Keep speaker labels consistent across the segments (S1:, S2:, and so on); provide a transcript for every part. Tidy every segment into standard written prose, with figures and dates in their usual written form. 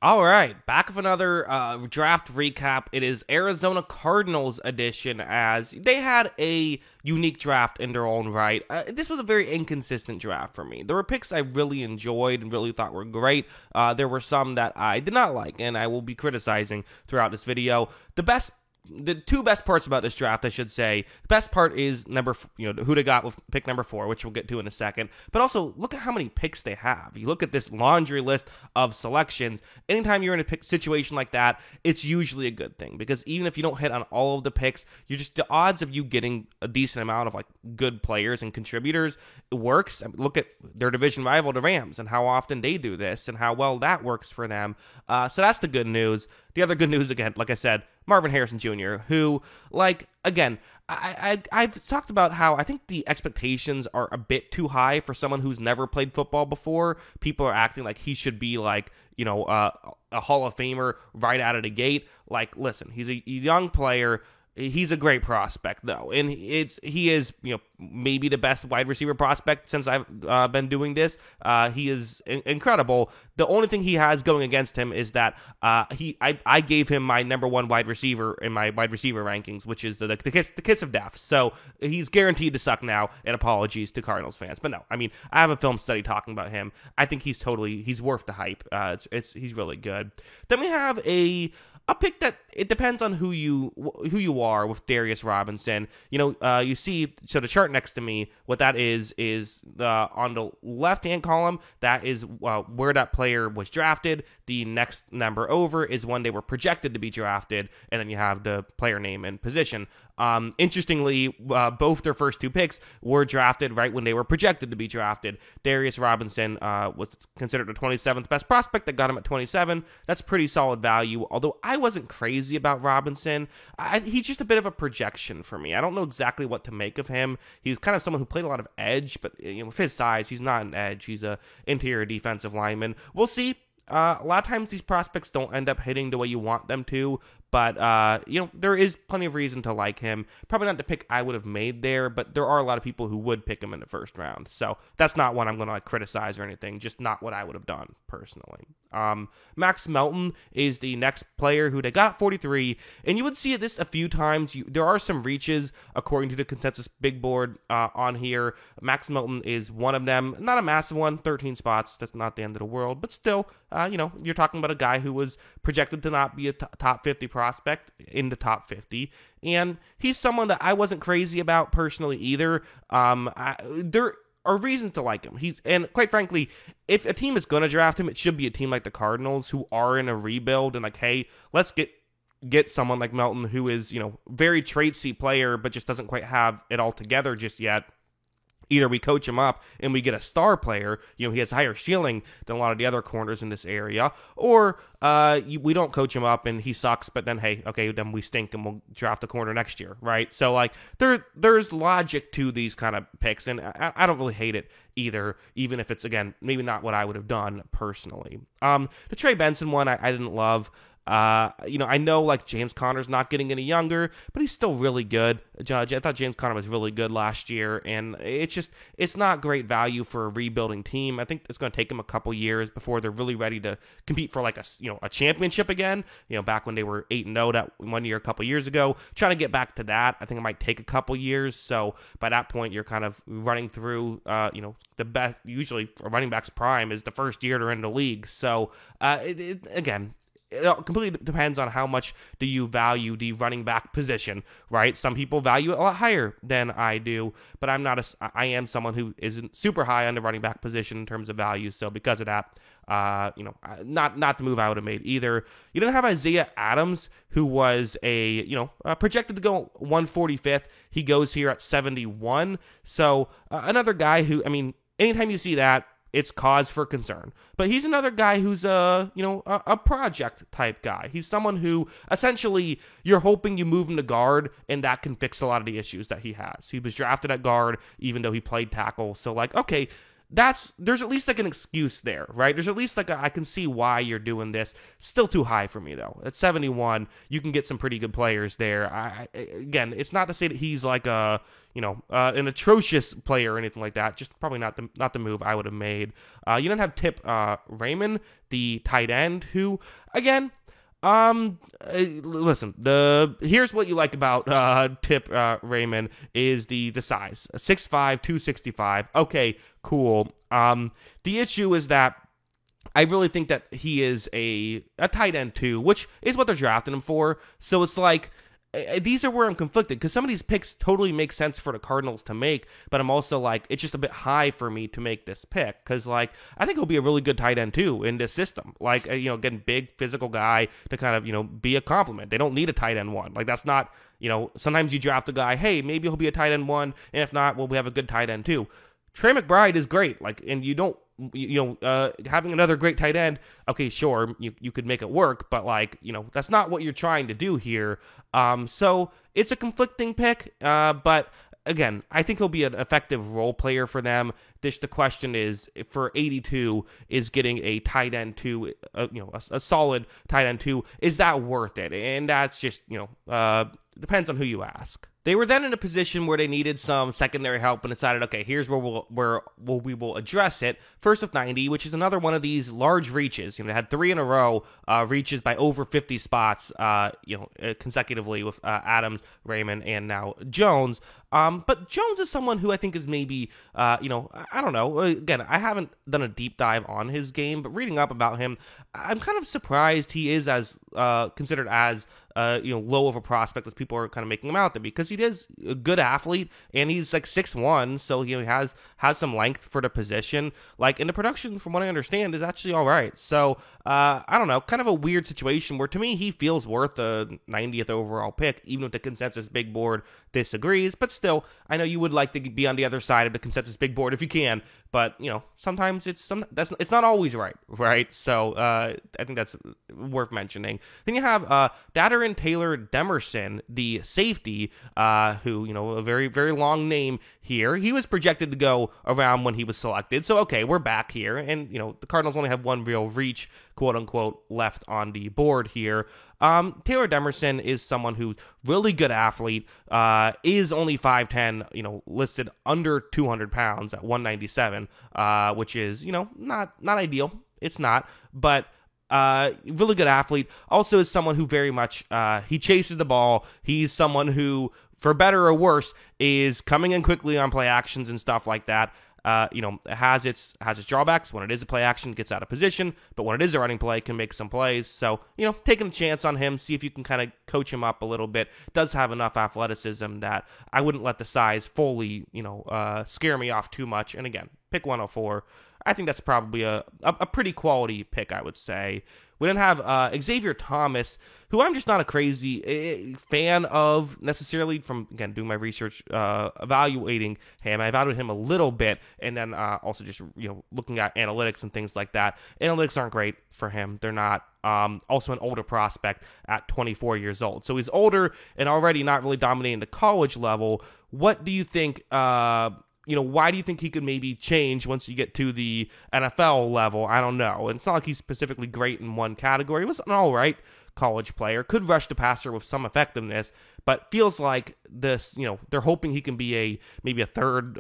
S1: All right, back with another draft recap. It is Arizona Cardinals edition, as they had a unique draft in their own right. This was a very inconsistent draft for me. There were picks I really enjoyed and really thought were great. There were some that I did not like, and I will be criticizing throughout this video. The two best parts about this draft, I should say, the best part is who they got with pick number 4, which we'll get to in a second. But also, look at how many picks they have. You look at this laundry list of selections. Anytime you're in a situation like that, it's usually a good thing, because even if you don't hit on all of the picks, the odds of you getting a decent amount of like good players and contributors works. I mean, look at their division rival, the Rams, and how often they do this and how well that works for them. So that's the good news. The other good news, again, like I said, Marvin Harrison Jr., who, I've talked about how I think the expectations are a bit too high for someone who's never played football before. People are acting like he should be a Hall of Famer right out of the gate. Like, listen, he's a young player. He's a great prospect, though, and he is maybe the best wide receiver prospect since I've been doing this. He is incredible. The only thing he has going against him is that I gave him my number 1 wide receiver in my wide receiver rankings, which is the kiss of death. So he's guaranteed to suck now. And apologies to Cardinals fans, but no, I mean, I have a film study talking about him. I think he's worth the hype. He's really good. Then we have a pick that it depends on who you are with Darius Robinson. You see, so the chart next to me, what that is on the left-hand column, that is where that player was drafted. The next number over is when they were projected to be drafted, and then you have the player name and position. Interestingly, both their first 2 picks were drafted right when they were projected to be drafted. Darius Robinson was considered the 27th best prospect. That got him at 27. That's pretty solid value, although I wasn't crazy about Robinson. He's just a bit of a projection for me. I don't know exactly what to make of him. He's kind of someone who played a lot of edge, but with his size, he's not an edge. He's a interior defensive lineman. We'll see. A lot of times these prospects don't end up hitting the way you want them to, but there is plenty of reason to like him. Probably not the pick I would have made there, but there are a lot of people who would pick him in the first round. So that's not one I'm going to criticize or anything, just not what I would have done personally. Max Melton is the next player who they got 43, and you would see this a few times. There are some reaches according to the consensus big board on here. Max Melton is one of them, not a massive one, 13 spots. That's not the end of the world, but still, you're talking about a guy who was projected to not be a top 50 prospect in the top 50, and he's someone that I wasn't crazy about personally either. There are reasons to like him. And quite frankly, if a team is going to draft him, it should be a team like the Cardinals, who are in a rebuild, and like, hey, let's get someone like Melton, who is very traitsy player, but just doesn't quite have it all together just yet. Either we coach him up and we get a star player, he has higher ceiling than a lot of the other corners in this area, or we don't coach him up and he sucks, but then, then we stink and we'll draft a corner next year, right? So, there's logic to these kind of picks, and I don't really hate it either, even if it's, again, maybe not what I would have done personally. The Trey Benson one, I didn't love. I know James Conner's not getting any younger, but he's still really good. Judge, I thought James Conner was really good last year, and it's not great value for a rebuilding team. I think it's going to take them a couple years before they're really ready to compete for a championship again. Back when they were 8-0 that 1 year a couple years ago, trying to get back to that, I think it might take a couple years. So by that point, you're kind of running through, the best. Usually, a running back's prime is the first year they're in the league. So again, it completely depends on how much do you value the running back position, right? Some people value it a lot higher than I do, but I am someone who isn't super high on the running back position in terms of value. So because of that, not the move I would have made either. You didn't have Isaiah Adams, who was projected to go 145th. He goes here at 71. So another guy who, anytime you see that, it's cause for concern. But he's another guy who's a project type guy. He's someone who essentially you're hoping you move him to guard, and that can fix a lot of the issues that he has. He was drafted at guard, even though he played tackle. So okay, there's at least like an excuse there, right? There's at least like I can see why you're doing this. Still too high for me though. At 71, you can get some pretty good players there. Again, it's not to say that he's like a an atrocious player or anything like that. Just probably not the move I would have made. You don't have Tip Raymond, the tight end, who again. Listen, here's what you like about Tip Raymond is the size. 6'5", 265. Okay, cool. The issue is that I really think that he is a tight end too, which is what they're drafting him for. So it's like, these are where I'm conflicted, because some of these picks totally make sense for the Cardinals to make, but I'm also like, it's just a bit high for me to make this pick, because like, I think he'll be a really good tight end too in this system. Like, again, big physical guy to kind of, be a compliment. They don't need a tight end one. Like, that's not, sometimes you draft a guy, hey, maybe he'll be a tight end one, and if not, well, we have a good tight end too. Trey McBride is great, like, and you don't, having another great tight end, okay, sure, you could make it work, but like, that's not what you're trying to do here. So it's a conflicting pick, but again, I think he'll be an effective role player for them. The question is, for 82, is getting a tight end two, a solid tight end two, is that worth it? And that's just, depends on who you ask. They were then in a position where they needed some secondary help and decided, okay, here's where we will address it. First with 90, which is another one of these large reaches. They had 3 in a row reaches by over 50 spots, consecutively with Adams, Raymond, and now Jones. But Jones is someone who I think is maybe, I don't know. Again, I haven't done a deep dive on his game, but reading up about him, I'm kind of surprised he is as considered as low of a prospect as people are kind of making him out to be, because he is a good athlete and he's like 6'1", so he has some length for the position. Like, and the production, from what I understand, is actually all right. So I don't know, kind of a weird situation where to me he feels worth the 90th overall pick, even if the consensus big board disagrees. But still, I know you would like to be on the other side of the consensus big board if you can. But sometimes it's not always right? So I think that's worth mentioning. Then you have Daddarin Taylor Demerson, the safety, who a very very long name here. He was projected to go around when he was selected. So okay, we're back here, and the Cardinals only have one real reach, quote unquote, left on the board here. Taylor Demerson is someone who's really good athlete, is only 5'10", listed under 200 pounds at 197, which is, not ideal. It's not, but really good athlete. Also is someone who very much, he chases the ball. He's someone who, for better or worse, is coming in quickly on play actions and stuff like that. Has its drawbacks. When it is a play action, gets out of position, but when it is a running play, can make some plays. So, taking a chance on him, see if you can kind of coach him up a little bit. Does have enough athleticism that I wouldn't let the size fully, scare me off too much. And again, pick 104. I think that's probably a pretty quality pick, I would say. We then have Xavier Thomas, who I'm just not a crazy fan of necessarily from, again, doing my research, evaluating him. I evaluated him a little bit, and then also just, looking at analytics and things like that. Analytics aren't great for him. They're not. Also an older prospect at 24 years old. So he's older and already not really dominating the college level. What do you think... why do you think he could maybe change once you get to the NFL level? I don't know. It's not like he's specifically great in one category. He was an all right college player. Could rush the passer with some effectiveness, but feels like this, they're hoping he can be maybe a third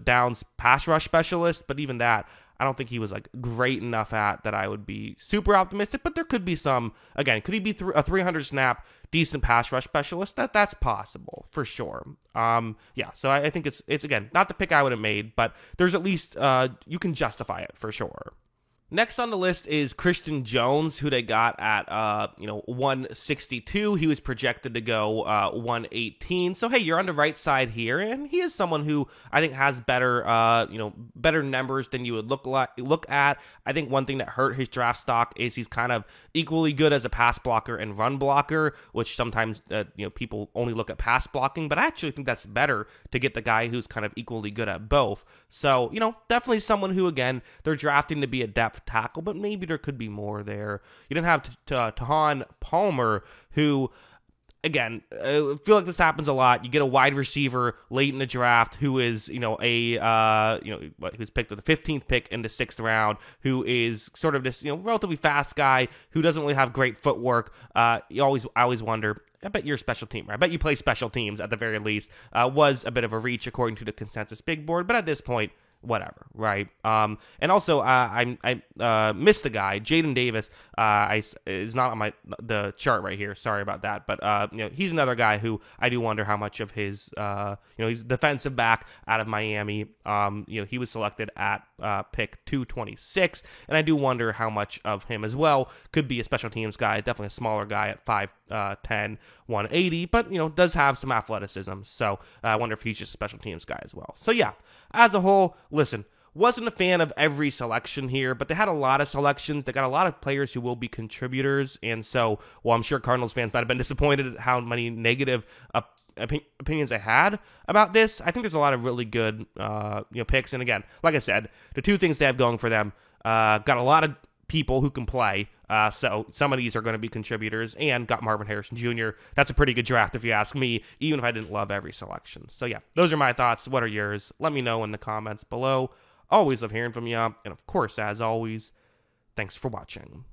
S1: downs pass rush specialist, but even that, I don't think he was like great enough at that I would be super optimistic, but there could be some, again, could he be a 300 snap decent pass rush specialist? That's possible for sure. So I think it's again, not the pick I would have made, but there's at least, you can justify it for sure. Next on the list is Christian Jones, who they got at 162. He was projected to go 118. So hey, you're on the right side here, and he is someone who I think has better better numbers than you would look at. I think one thing that hurt his draft stock is he's kind of equally good as a pass blocker and run blocker, which sometimes people only look at pass blocking, but I actually think that's better to get the guy who's kind of equally good at both. So definitely someone who, again, they're drafting to be a depth tackle, but maybe there could be more there. You didn't have Tahan Palmer, who again, I feel like this happens a lot. You get a wide receiver late in the draft who is, who's picked with the 15th pick in the 6th round, who is sort of this, relatively fast guy who doesn't really have great footwork. I always wonder. I bet you're a special teamer. I bet you play special teams at the very least. Was a bit of a reach according to the consensus big board, but at this point, whatever, right? And also, I missed the guy, Jaden Davis. Is not on the chart right here. Sorry about that, but he's another guy who I do wonder how much of his, he's a defensive back out of Miami. He was selected at pick 226, and I do wonder how much of him as well could be a special teams guy. Definitely a smaller guy at 5'10", 180, but does have some athleticism. So I wonder if he's just a special teams guy as well. So yeah, as a whole, listen, wasn't a fan of every selection here, but they had a lot of selections. They got a lot of players who will be contributors, and so while I'm sure Cardinals fans might have been disappointed at how many negative opinions I had about this, I think there's a lot of really good picks. And again, like I said, the two things they have going for them, got a lot of people who can play, so some of these are going to be contributors, and got Marvin Harrison Jr. That's a pretty good draft if you ask me, even if I didn't love every selection. So yeah, those are my thoughts. What are yours? Let me know in the comments below. Always love hearing from you, and of course, as always, thanks for watching.